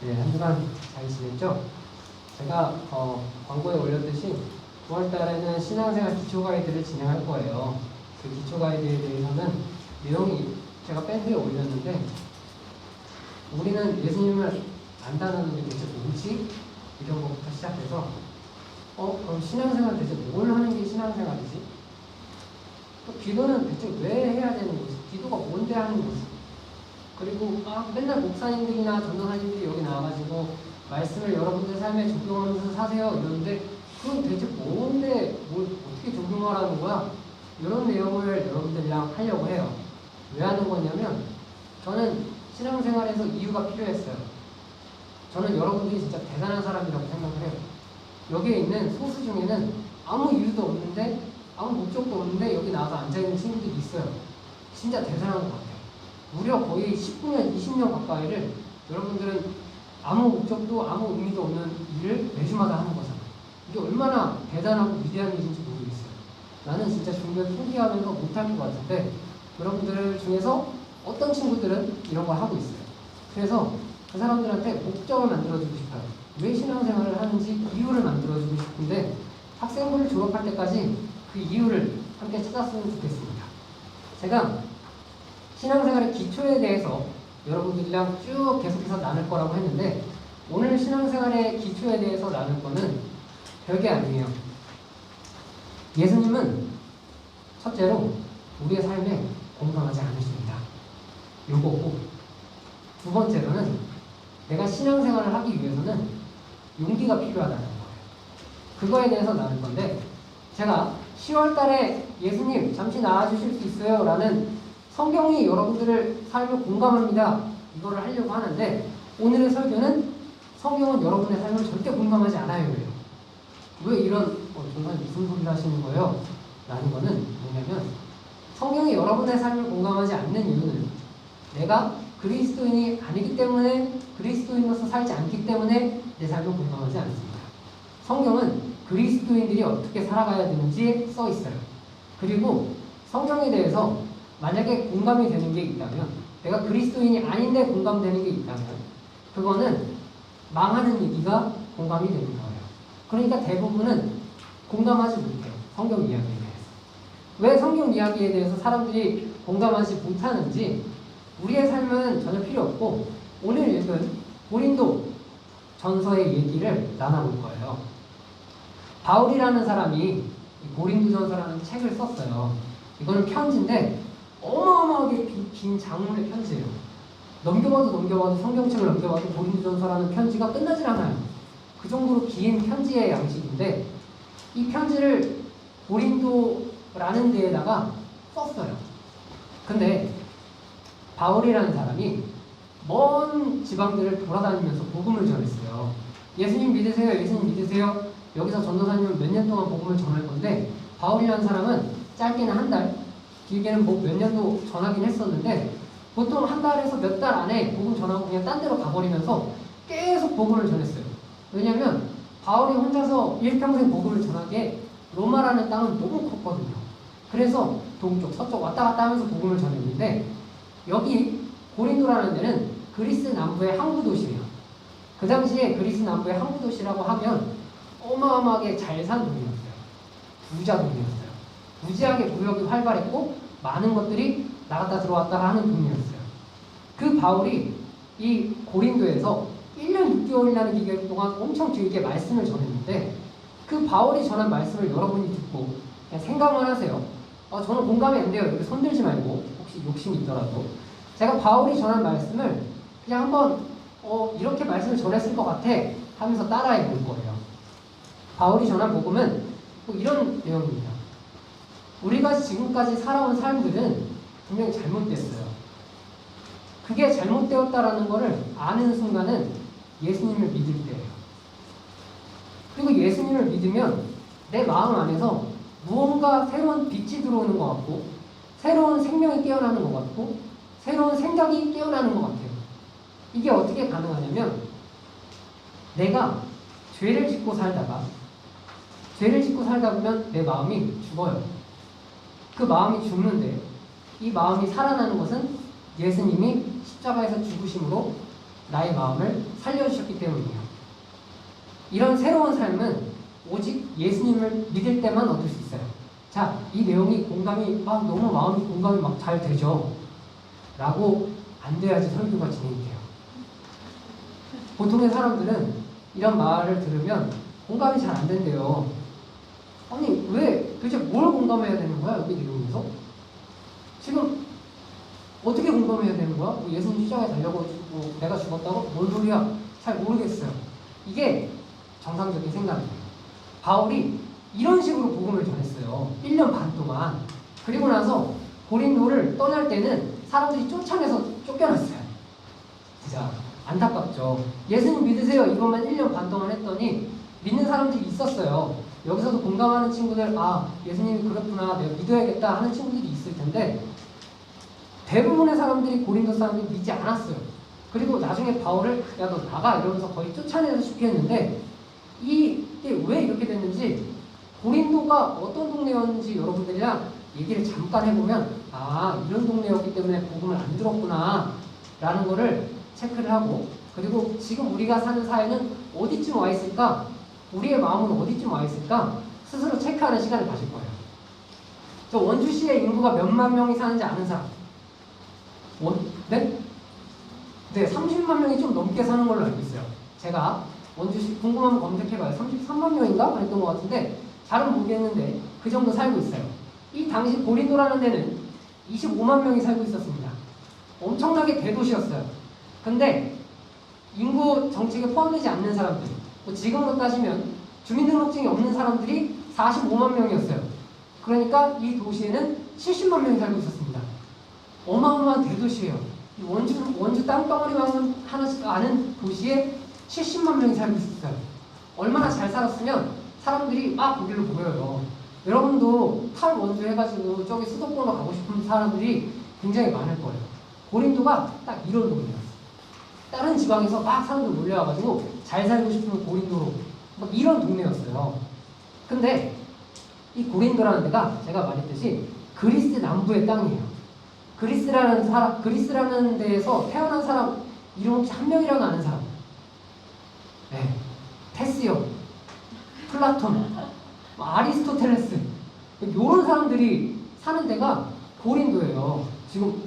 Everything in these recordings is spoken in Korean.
네, 한 주간 잘 지냈죠? 제가 광고에 올렸듯이 9월 달에는 신앙생활 기초 가이드를 진행할 거예요. 그 기초 가이드에 대해서는 내용이 제가 밴드에 올렸는데, 우리는 예수님을 안다는 게 대체 뭐지? 이런 것부터 시작해서 그럼 신앙생활 대체 뭘 하는 게 신앙생활이지? 또 기도는 대체 왜 해야 되는 거지? 기도가 뭔데 하는 거지? 그리고 맨날 목사님들이나 전도사님들이 여기 나와가지고 말씀을 여러분들 삶에 적용하면서 사세요 이러는데, 그건 대체 뭔데 뭘 어떻게 적용하라는 거야? 이런 내용을 여러분들이랑 하려고 해요. 왜 하는 거냐면, 저는 신앙생활에서 이유가 필요했어요. 저는 여러분들이 진짜 대단한 사람이라고 생각을 해요. 여기에 있는 소수 중에는 아무 이유도 없는데, 아무 목적도 없는데 여기 나와서 앉아있는 친구들이 있어요. 진짜 대단한 것 같아요. 무려 거의 19년, 20년 가까이를 여러분들은 아무 목적도 아무 의미도 없는 일을 매주마다 하는 거잖아요. 이게 얼마나 대단하고 위대한 일인지 모르겠어요. 나는 진짜 준비를 포기하면서 못할 것 같은데, 여러분들 중에서 어떤 친구들은 이런 걸 하고 있어요. 그래서 그 사람들한테 목적을 만들어주고 싶어요. 왜 신앙생활을 하는지 이유를 만들어주고 싶은데, 학생부를 졸업할 때까지 그 이유를 함께 찾았으면 좋겠습니다. 제가 신앙생활의 기초에 대해서 여러분들이랑 쭉 계속해서 나눌 거라고 했는데, 오늘 신앙생활의 기초에 대해서 나눌 거는 별게 아니에요. 예수님은 첫째로 우리의 삶에 공감하지 않으십니다. 요거고, 두 번째로는 내가 신앙생활을 하기 위해서는 용기가 필요하다는 거예요. 그거에 대해서 나눌 건데, 제가 10월 달에 예수님 잠시 나와주실 수 있어요? 라는 성경이 여러분들을 삶에 공감합니다, 이거를 하려고 하는데, 오늘의 설교는 성경은 여러분의 삶을 절대 공감하지 않아요. 왜 이런 정말 무슨 소리를 하시는 거예요? 라는 거는 뭐냐면, 성경이 여러분의 삶을 공감하지 않는 이유는 내가 그리스도인이 아니기 때문에, 그리스도인으로서 살지 않기 때문에 내 삶을 공감하지 않습니다. 성경은 그리스도인들이 어떻게 살아가야 되는지 써 있어요. 그리고 성경에 대해서 만약에 공감이 되는 게 있다면, 내가 그리스도인이 아닌데 공감되는 게 있다면, 그거는 망하는 얘기가 공감이 되는 거예요. 그러니까 대부분은 공감하지 못해요, 성경 이야기에 대해서. 왜 성경 이야기에 대해서 사람들이 공감하지 못하는지 우리의 삶은 전혀 필요 없고, 오늘 읽은 고린도 전서의 얘기를 나눠볼 거예요. 바울이라는 사람이 고린도전서라는 책을 썼어요. 이거는 편지인데 어마어마하게 긴 장문의 편지예요. 넘겨봐도 성경책을 넘겨봐도 고린도전서라는 편지가 끝나질 않아요. 그 정도로 긴 편지의 양식인데, 이 편지를 고린도라는 데에다가 썼어요. 근데 바울이라는 사람이 먼 지방들을 돌아다니면서 복음을 전했어요. 예수님 믿으세요, 예수님 믿으세요. 여기서 전도사님은 몇 년 동안 복음을 전할 건데, 바울이라는 사람은 짧게는 한 달, 길게는 뭐 몇 년도 전하긴 했었는데, 보통 한 달에서 몇 달 안에 복음 전하고 그냥 딴 데로 가버리면서 계속 복음을 전했어요. 왜냐면 바울이 혼자서 일평생 복음을 전하기에 로마라는 땅은 너무 컸거든요. 그래서 동쪽, 서쪽 왔다 갔다 하면서 복음을 전했는데, 여기 고린도라는 데는 그리스 남부의 항구 도시예요. 그 당시에 그리스 남부의 항구 도시라고 하면 어마어마하게 잘 산 동이었어요. 부자 동이었어요. 무지하게 무역이 활발했고 많은 것들이 나갔다 들어왔다 하는 동이었어요. 그 바울이 이 고린도에서 1년 6개월이라는 기간 동안 엄청 길게 말씀을 전했는데, 그 바울이 전한 말씀을 여러분이 듣고 그냥 생각만 하세요. 저는 공감이 안 돼요. 여기 손들지 말고, 혹시 욕심이 있더라도. 제가 바울이 전한 말씀을 그냥 한번 이렇게 말씀을 전했을 것 같아 하면서 따라해 볼 거예요. 바울이 전한 복음은 뭐 이런 내용입니다. 우리가 지금까지 살아온 삶들은 분명히 잘못됐어요. 그게 잘못되었다라는 것을 아는 순간은 예수님을 믿을 때예요. 그리고 예수님을 믿으면 내 마음 안에서 무언가 새로운 빛이 들어오는 것 같고, 새로운 생명이 깨어나는 것 같고, 새로운 생각이 깨어나는 것 같아요. 이게 어떻게 가능하냐면, 내가 죄를 짓고 살다 보면 내 마음이 죽어요. 그 마음이 죽는데, 이 마음이 살아나는 것은 예수님이 십자가에서 죽으심으로 나의 마음을 살려주셨기 때문이에요. 이런 새로운 삶은 오직 예수님을 믿을 때만 얻을 수 있어요. 자, 이 내용이 공감이 너무 마음이 공감이 막 잘 되죠? 라고 안 돼야지 설교가 진행이 돼요. 보통의 사람들은 이런 말을 들으면 공감이 잘 안 된대요. 아니, 왜 도대체 뭘 공감해야 되는 거야? 여기 내용에서? 지금 어떻게 공감해야 되는 거야? 뭐 예수님 십자가에 달려고 내가 죽었다고? 뭔 소리야? 잘 모르겠어요. 이게 정상적인 생각이에요. 바울이 이런 식으로 복음을 전했어요. 1년 반 동안. 그리고 나서 고린도를 떠날 때는 사람들이 쫓아내서 쫓겨났어요. 진짜 안타깝죠. 예수님 믿으세요. 이것만 1년 반 동안 했더니 믿는 사람들이 있었어요. 여기서도 공감하는 친구들, 예수님이 그렇구나, 내가 믿어야겠다 하는 친구들이 있을 텐데 대부분의 사람들이 고린도 사람들이 믿지 않았어요. 그리고 나중에 바울을 야, 너 나가 이러면서 거의 쫓아내서 죽였는데 이게 왜 이렇게 됐는지, 고린도가 어떤 동네였는지 여러분들이랑 얘기를 잠깐 해보면 이런 동네였기 때문에 복음을 안 들었구나 라는 거를 체크를 하고, 그리고 지금 우리가 사는 사회는 어디쯤 와 있을까, 우리의 마음은 어디쯤 와 있을까 스스로 체크하는 시간을 가질 거예요. 저 원주시의 인구가 몇만 명이 사는지 아는 사람? 네? 네, 30만 명이 좀 넘게 사는 걸로 알고 있어요. 제가 원주시 궁금하면 검색해봐요. 33만 명인가? 그랬던 것 같은데 잘은 모르겠는데 그 정도 살고 있어요. 이 당시 고린도라는 데는 25만 명이 살고 있었습니다. 엄청나게 대도시였어요. 근데 인구 정책에 포함되지 않는 사람들, 지금으로 따지면 주민등록증이 없는 사람들이 45만 명이었어요. 그러니까 이 도시에는 70만 명이 살고 있었습니다. 어마어마한 대도시예요. 원주 땅덩어리만 하나씩 아는 도시에 70만 명이 살고 있었어요. 얼마나 잘 살았으면 사람들이 막 거기로 모여요. 여러분도 탈원주 해가지고 저기 수도권으로 가고 싶은 사람들이 굉장히 많을 거예요. 고린도가 딱 이런 동네였어요. 다른 지방에서 막 사람들 몰려와가지고 잘 살고 싶으면 고린도로 막 이런 동네였어요. 근데 이 고린도라는 데가 제가 말했듯이 그리스 남부의 땅이에요. 그리스라는 데에서 태어난 사람 이름 혹시 한 명이라도 아는 사람? 네, 테스요, 플라톤, 아리스토텔레스, 이런 사람들이 사는 데가 고린도예요. 지금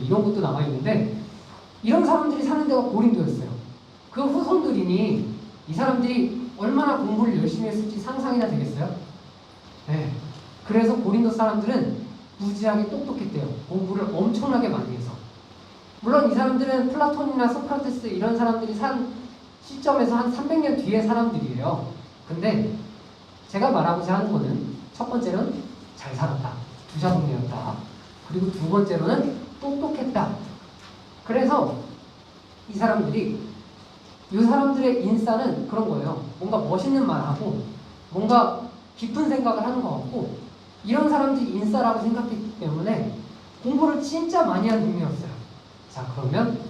이런 것도 나와 있는데 이런 사람들이 사는 데가 고린도였어요. 그 후손들이니 이 사람들이 얼마나 공부를 열심히 했을지 상상이나 되겠어요? 네. 그래서 고린도 사람들은 무지하게 똑똑했대요. 공부를 엄청나게 많이 해서. 물론 이 사람들은 플라톤이나 소크라테스 이런 사람들이 산 시점에서 한 300년 뒤의 사람들이에요. 근데 제가 말하고자 하는 거는 첫 번째는 잘 살았다, 부자 동네였다. 그리고 두 번째로는 똑똑했다. 그래서 이 사람들의 인싸는 그런 거예요. 뭔가 멋있는 말하고 뭔가 깊은 생각을 하는 것 같고, 이런 사람들이 인싸라고 생각했기 때문에 공부를 진짜 많이 한 동네였어요. 자, 그러면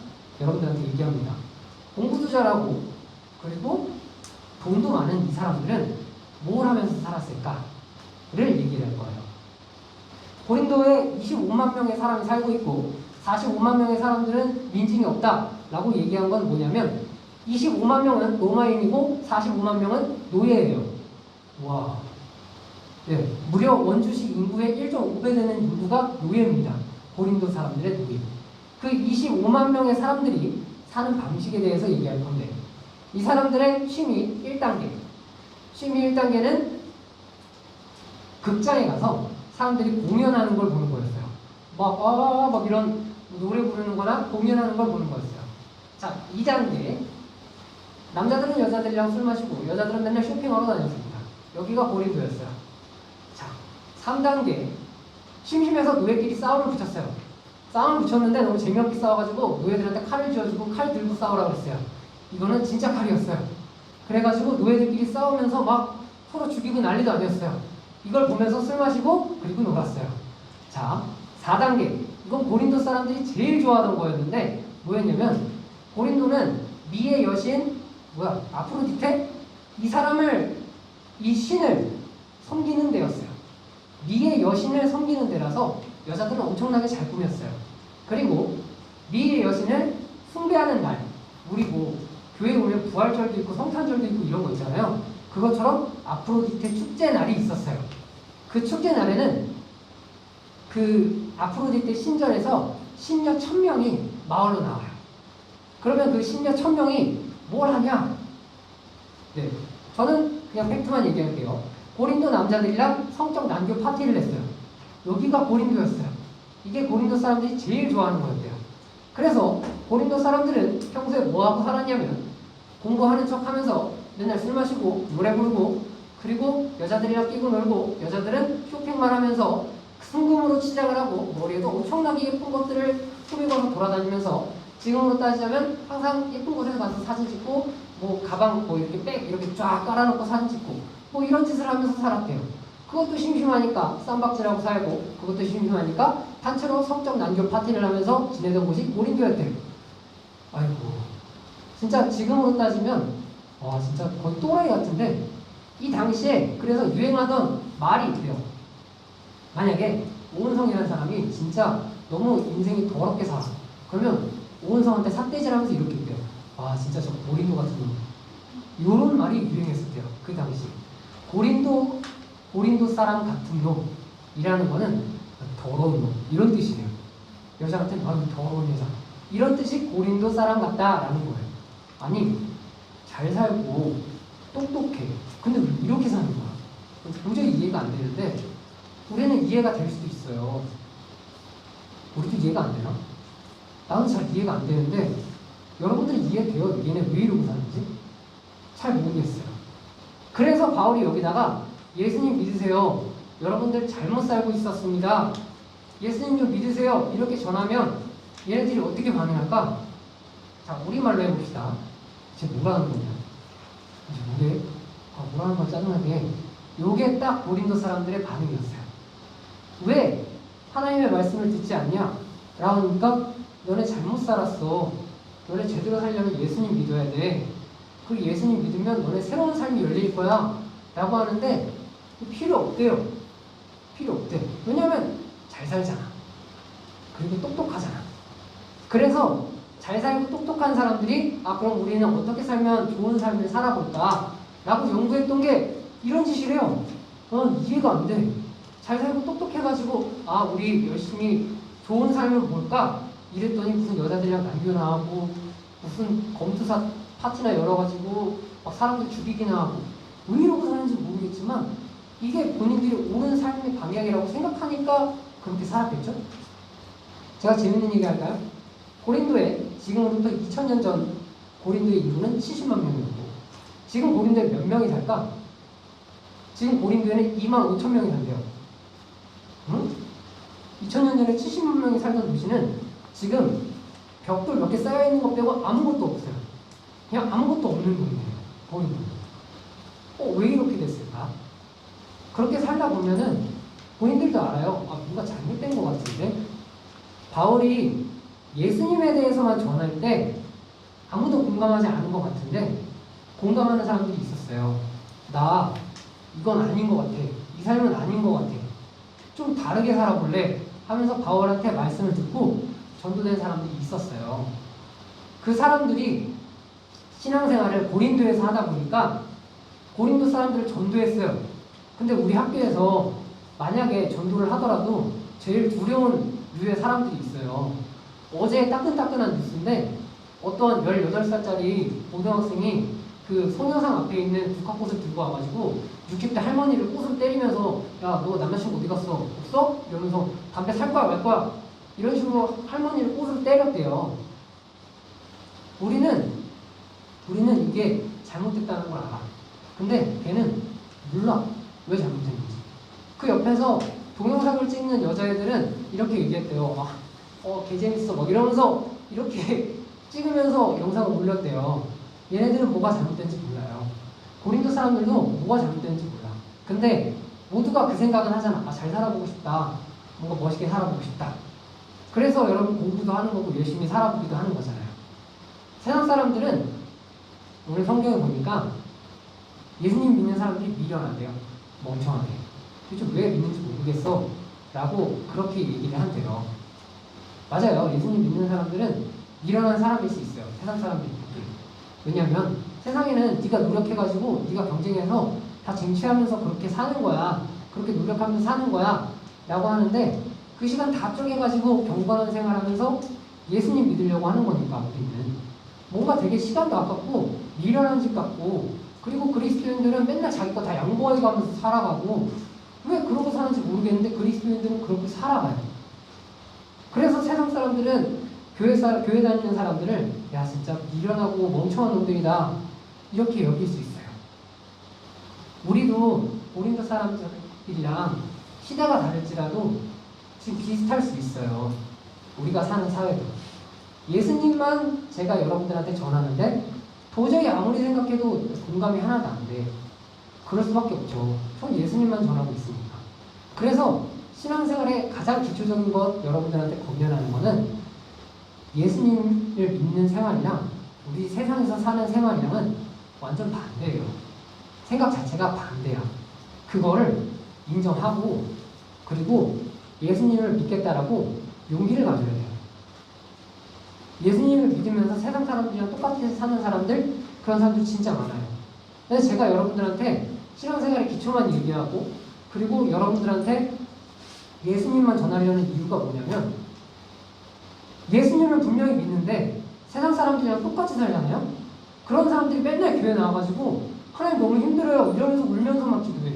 여러분들한테 얘기합니다. 공부도 잘하고 그리고 돈도 많은 이 사람들은 뭘 하면서 살았을까를 얘기를 할 거예요. 고린도에 25만 명의 사람이 살고 있고 45만 명의 사람들은 민증이 없다라고 얘기한 건 뭐냐면 25만 명은 로마인이고 45만 명은 노예예요. 와, 네, 무려 원주시 인구의 1.5배 되는 인구가 노예입니다. 고린도 사람들의 노예. 그 25만 명의 사람들이 사는 방식에 대해서 얘기할 건데, 이 사람들의 취미 1단계. 취미 1단계는 극장에 가서 사람들이 공연하는 걸 보는 거였어요. 막 이런 노래 부르는 거나 공연하는 걸 보는 거였어요. 자, 2단계. 남자들은 여자들이랑 술 마시고 여자들은 맨날 쇼핑하러 다녔습니다. 여기가 고린도였어요. 자, 3단계. 심심해서 노예끼리 싸움을 붙였어요. 싸움을 붙였는데 너무 재미없게 싸워가지고 노예들한테 칼을 쥐어주고 칼 들고 싸우라고 했어요. 이거는 진짜 칼이었어요. 그래가지고 노예들끼리 싸우면서 막 서로 죽이고 난리도 아니었어요. 이걸 보면서 술 마시고 그리고 놀았어요. 자, 4단계. 이건 고린도 사람들이 제일 좋아하던 거였는데 뭐였냐면, 고린도는 미의 여신 아프로디테? 이 신을 섬기는 데였어요. 미의 여신을 섬기는 데라서 여자들은 엄청나게 잘 꾸몄어요. 그리고 미의 여신을 숭배하는 날, 우리 교회 오면 부활절도 있고 성탄절도 있고 이런 거 있잖아요. 그것처럼 아프로디테 축제 날이 있었어요. 그 축제 날에는 그 아프로디테 신전에서 신녀 1000명이 마을로 나와요. 그러면 그 신녀 1000명이 뭘 하냐? 네, 저는 그냥 팩트만 얘기할게요. 고린도 남자들이랑 성적 난교 파티를 했어요. 여기가 고린도였어요. 이게 고린도 사람들이 제일 좋아하는 거였대요. 그래서 고린도 사람들은 평소에 뭐하고 살았냐면 공부하는 척 하면서 맨날 술 마시고 노래 부르고 그리고 여자들이랑 끼고 놀고 여자들은 쇼핑만 하면서 순금으로 치장을 하고 머리에도 엄청나게 예쁜 것들을 꾸미고서 돌아다니면서 지금으로 따지자면 항상 예쁜 곳에서 가서 사진 찍고 뭐 가방 뭐 이렇게 백 이렇게 쫙 깔아놓고 사진 찍고 뭐 이런 짓을 하면서 살았대요. 그것도 심심하니까 쌈박질하고 살고 그것도 심심하니까 단체로 성적 난교 파티를 하면서 지내던 곳이 고린도였대요. 아이고 진짜 지금으로 따지면 와 진짜 거의 또라이 같은데 이 당시에 그래서 유행하던 말이 있대요. 만약에 오은성이라는 사람이 진짜 너무 인생이 더럽게 살아. 그러면 오은성한테 삿대질하면서 이렇게 했대요. 와 진짜 저 고린도 같은 놈. 이런 말이 유행했었대요. 그 당시. 고린도 사람 같은 놈이라는 거는 더러운 놈 이런 뜻이에요. 여자한테는 아유 더러운 여자 이런 뜻이 고린도 사람 같다라는 거예요. 아니 잘 살고 똑똑해. 근데 왜 이렇게 사는 거야? 도저히 이해가 안 되는데 우리는 이해가 될 수도 있어요. 우리도 이해가 안 되나? 나는 잘 이해가 안 되는데 여러분들이 이해돼요? 얘네 왜 이러고 사는지? 잘 모르겠어요. 그래서 바울이 여기다가 예수님 믿으세요. 여러분들 잘못 살고 있었습니다. 예수님 좀 믿으세요. 이렇게 전하면 얘네들이 어떻게 반응할까? 자, 우리말로 해봅시다. 이제 뭐라는 거냐? 이제 뭐래? 뭐라는 건 짜증나게. 요게 딱 고린도 사람들의 반응이었어요. 왜 하나님의 말씀을 듣지 않냐? 라고 하니까 너네 잘못 살았어. 너네 제대로 살려면 예수님 믿어야 돼. 그 예수님 믿으면 너네 새로운 삶이 열릴 거야. 라고 하는데 필요 없대요. 필요 없대. 왜냐면 잘 살잖아. 그리고 똑똑하잖아. 그래서 잘 살고 똑똑한 사람들이 그럼 우리는 어떻게 살면 좋은 삶을 살아볼까? 라고 연구했던 게 이런 짓이래요. 이해가 안 돼. 잘 살고 똑똑해가지고 우리 열심히 좋은 삶은 뭘까? 이랬더니 무슨 여자들이랑 난교나 하고 무슨 검투사 파티나 열어가지고 막 사람들 죽이기나 하고 왜 이러고 사는지 모르겠지만 이게 본인들이 옳은 삶의 방향이라고 생각하니까 그렇게 살았겠죠? 제가 재밌는 얘기 할까요? 고린도에 지금으로부터 2000년 전 고린도의 인구는 70만 명이었고 지금 고린도에 몇 명이 살까? 지금 고린도에는 2만 5천 명이 산대요. 응? 2000년 전에 70만 명이 살던 도시는 지금 벽돌 몇 개 쌓여있는 것 빼고 아무것도 없어요. 그냥 아무것도 없는 동네예요. 고린도. 왜 이렇게 됐을까? 그렇게 살다 보면은 본인들도 알아요. 뭔가 잘못된 것 같은데 바울이 예수님에 대해서만 전할 때 아무도 공감하지 않은 것 같은데 공감하는 사람들이 있었어요. 나 이건 아닌 것 같아. 이 삶은 아닌 것 같아. 좀 다르게 살아볼래? 하면서 바울한테 말씀을 듣고 전도된 사람들이 있었어요. 그 사람들이 신앙생활을 고린도에서 하다 보니까 고린도 사람들을 전도했어요. 근데 우리 학교에서 만약에 전도를 하더라도 제일 두려운 류의 사람들이 있어요. 어제 따끈따끈한 뉴스인데 어떤 18살짜리 고등학생이 그 성형상 앞에 있는 국화꽃을 들고 와가지고 60대 할머니를 꽃을 때리면서 야, 너 남자친구 어디 갔어? 없어? 이러면서 담배 살 거야 말 거야? 이런 식으로 할머니를 꽃을 때렸대요. 우리는 이게 잘못됐다는 걸 알아. 근데 걔는 몰라. 왜 잘못됐는지. 그 옆에서 동영상을 찍는 여자애들은 이렇게 얘기했대요. 개 재밌어. 막 이러면서 이렇게 찍으면서 영상을 올렸대요. 얘네들은 뭐가 잘못된지 몰라요. 고린도 사람들도 뭐가 잘못된지 몰라. 근데 모두가 그 생각은 하잖아. 잘 살아보고 싶다. 뭔가 멋있게 살아보고 싶다. 그래서 여러분 공부도 하는 거고 열심히 살아보기도 하는 거잖아요. 세상 사람들은 오늘 성경에 보니까 예수님 믿는 사람들이 미련하대요. 멍청하게. 도대체 왜 믿는지 모르겠어. 라고 그렇게 얘기를 한대요. 맞아요. 예수님 믿는 사람들은 미련한 사람일 수 있어요. 세상 사람들이. 왜냐면 세상에는 네가 노력해가지고 네가 경쟁해서 다 쟁취하면서 그렇게 사는 거야. 그렇게 노력하면서 사는 거야. 라고 하는데 그 시간 다 쪼개가지고 경건한 생활하면서 예수님 믿으려고 하는 거니까 우리는. 뭔가 되게 시간도 아깝고 미련한 집 같고 그리고 그리스도인들은 맨날 자기 거 다 양보해가면서 살아가고 왜 그러고 사는지 모르겠는데 그리스도인들은 그렇게 살아가요. 그래서 세상 사람들은 교회 다니는 사람들을 야 진짜 미련하고 멍청한 놈들이다 이렇게 여길 수 있어요. 우리도 고린도 사람들이랑 시대가 다를지라도 지금 비슷할 수 있어요. 우리가 사는 사회도. 예수님만 제가 여러분들한테 전하는데 도저히 아무리 생각해도 공감이 하나도 안 돼. 그럴 수밖에 없죠. 전 예수님만 전하고 있으니까. 그래서 신앙생활의 가장 기초적인 것 여러분들한테 권면하는 거는 예수님을 믿는 생활이랑 우리 세상에서 사는 생활이랑은 완전 반대예요. 생각 자체가 반대야. 그거를 인정하고 그리고 예수님을 믿겠다라고 용기를 가져야 돼요. 예수님을 믿으면서 세상 사람들이랑 똑같이 사는 사람들 그런 사람들 진짜 많아요. 그래서 제가 여러분들한테 신앙생활의 기초만 얘기하고 그리고 여러분들한테 예수님만 전하려는 이유가 뭐냐면 예수님을 분명히 믿는데 세상 사람들이랑 똑같이 살잖아요. 그런 사람들이 맨날 교회 나와가지고 하나님 너무 힘들어요 이러면서 울면서 막 기도해.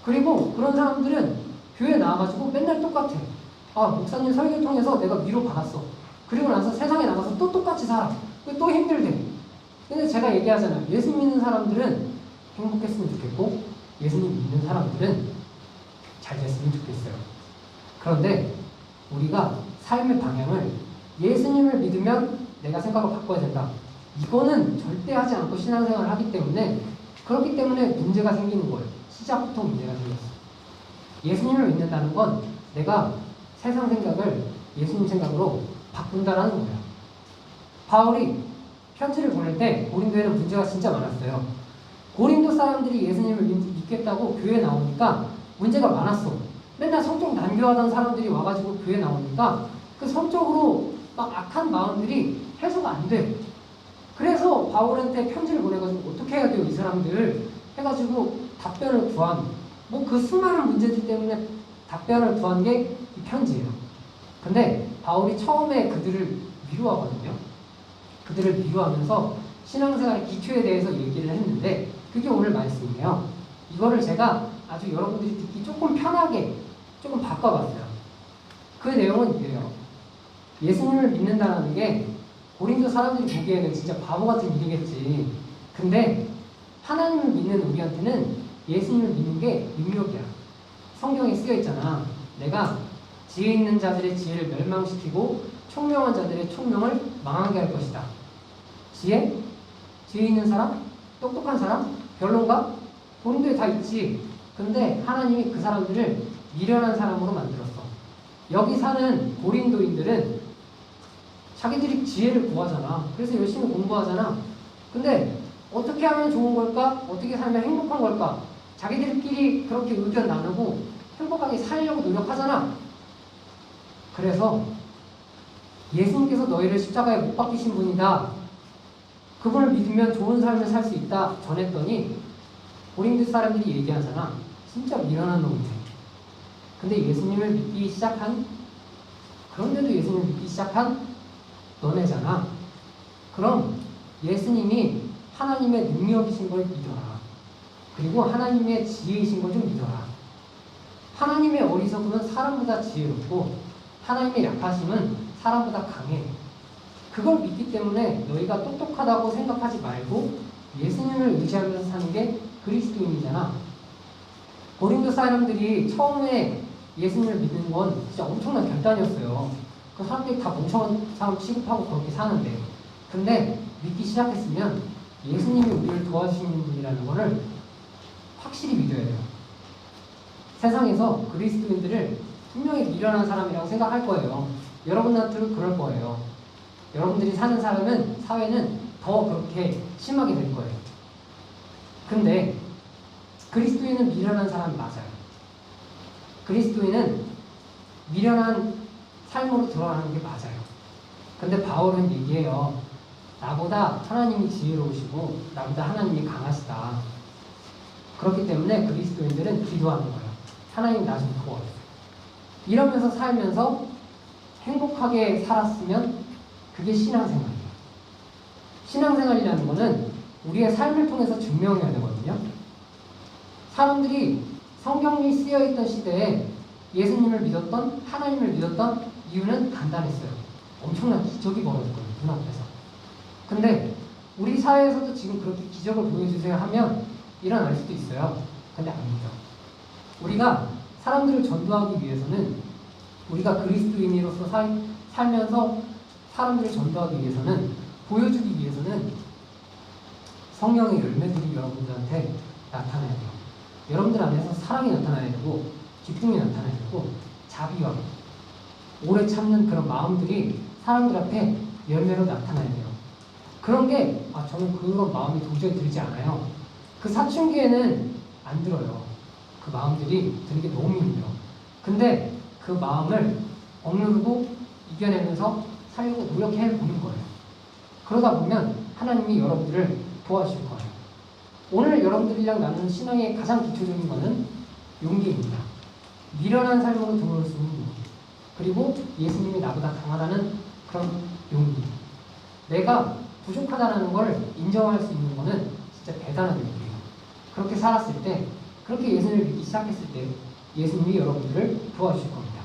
그리고 그런 사람들은 교회 나와가지고 맨날 똑같아. 아 목사님 설교 통해서 내가 위로받았어. 그리고 나서 세상에 나가서 또 똑같이 살아. 또 힘들대. 근데 제가 얘기하잖아요. 예수 믿는 사람들은 행복했으면 좋겠고 예수님 믿는 사람들은 잘 됐으면 좋겠어요. 그런데 우리가 삶의 방향을 예수님을 믿으면 내가 생각을 바꿔야 된다. 이거는 절대 하지 않고 신앙생활을 하기 때문에 그렇기 때문에 문제가 생기는 거예요. 시작부터 문제가 생겼어. 예수님을 믿는다는 건 내가 세상 생각을 예수님 생각으로 바꾼다라는 거예요. 바울이 편지를 보낼 때 고린도에는 문제가 진짜 많았어요. 고린도 사람들이 예수님을 믿겠다고 교회에 나오니까 문제가 많았어. 맨날 성적 난교하던 사람들이 와가지고 교회에 나오니까 그 성적으로 막 악한 마음들이 해소가 안 돼. 그래서 바울한테 편지를 보내가지고 어떻게 해야 돼요 이 사람들 해가지고 답변을 구한 뭐 그 수많은 문제들 때문에 답변을 구한 게 이 편지예요. 근데 바울이 처음에 그들을 위로하거든요. 그들을 위로하면서 신앙생활의 기초에 대해서 얘기를 했는데 그게 오늘 말씀이에요. 이거를 제가 아주 여러분들이 듣기 조금 편하게 조금 바꿔봤어요. 그 내용은 이래요. 예수님을 믿는다는 게 고린도 사람들이 보기에는 진짜 바보 같은 일이겠지. 근데 하나님을 믿는 우리한테는 예수님을 믿는 게 능력이야. 성경에 쓰여 있잖아. 내가 지혜 있는 자들의 지혜를 멸망시키고 총명한 자들의 총명을 망하게 할 것이다. 지혜? 지혜 있는 사람? 똑똑한 사람? 별론가? 고린도에 다 있지. 근데 하나님이 그 사람들을 미련한 사람으로 만들었어. 여기 사는 고린도인들은 자기들이 지혜를 구하잖아. 그래서 열심히 공부하잖아. 근데 어떻게 하면 좋은 걸까? 어떻게 살면 행복한 걸까? 자기들끼리 그렇게 의견 나누고 행복하게 살려고 노력하잖아. 그래서 예수님께서 너희를 십자가에 못 박히신 분이다. 그분을 믿으면 좋은 삶을 살 수 있다. 전했더니 고린도 사람들이 얘기하잖아. 진짜 미련한 놈이네. 근데 예수님을 믿기 시작한 그런데도 예수님을 믿기 시작한 너네잖아. 그럼 예수님이 하나님의 능력이신 걸 믿어라. 그리고 하나님의 지혜이신 걸 좀 믿어라. 하나님의 어리석음은 사람보다 지혜롭고 하나님의 약하심은 사람보다 강해. 그걸 믿기 때문에 너희가 똑똑하다고 생각하지 말고 예수님을 의지하면서 사는 게 그리스도인이잖아. 고린도 사람들이 처음에 예수님을 믿는 건 진짜 엄청난 결단이었어요. 그 사람들이 다 멍청한 사람 취급하고 그렇게 사는데 근데 믿기 시작했으면 예수님이 우리를 도와주시는 분이라는 것을 확실히 믿어야 돼요. 세상에서 그리스도인들을 분명히 미련한 사람이라고 생각할 거예요. 여러분한테도 그럴 거예요. 여러분들이 사는 사회는 더 그렇게 심하게 될 거예요. 근데 그리스도인은 미련한 사람이 맞아요. 그리스도인은 미련한 삶으로 들어가는 게 맞아요. 근데 바울은 얘기해요. 나보다 하나님이 지혜로우시고 나보다 하나님이 강하시다. 그렇기 때문에 그리스도인들은 기도하는 거예요. 하나님 나 좀 도와주세요. 이러면서 살면서 행복하게 살았으면 그게 신앙생활이에요. 신앙생활이라는 거는 우리의 삶을 통해서 증명해야 되거든요. 사람들이 성경이 쓰여있던 시대에 예수님을 믿었던, 하나님을 믿었던 이유는 간단했어요. 엄청난 기적이 벌어졌거든요, 눈앞에서. 근데 우리 사회에서도 지금 그렇게 기적을 보여주세요 하면 일어날 수도 있어요. 근데 아니죠. 우리가 사람들을 전도하기 위해서는, 우리가 그리스도인으로서 살면서 사람들을 전도하기 위해서는, 보여주기 위해서는 성령의 열매들이 여러분들한테 나타나야 돼요. 여러분들 안에서 사랑이 나타나야 되고, 기쁨이 나타나야 되고, 자비와 오래 참는 그런 마음들이 사람들 앞에 열매로 나타나야 돼요. 그런 게 저는 그런 마음이 도저히 들지 않아요. 그 사춘기에는 안 들어요. 그 마음들이 드는 게 너무 힘들어. 근데 그 마음을 억누르고 이겨내면서 살려고 노력해 보는 거예요. 그러다 보면 하나님이 여러분들을 도와주실 거예요. 오늘 여러분들이랑 나누는 신앙의 가장 기초적인 거는 용기입니다. 미련한 삶으로 들어올 수 있는 용기. 그리고 예수님이 나보다 강하다는 그런 용기. 내가 부족하다는 걸 인정할 수 있는 거는 진짜 대단한 용기예요. 그렇게 살았을 때, 그렇게 예수님을 믿기 시작했을 때 예수님이 여러분들을 도와주실 겁니다.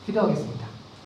기도하겠습니다.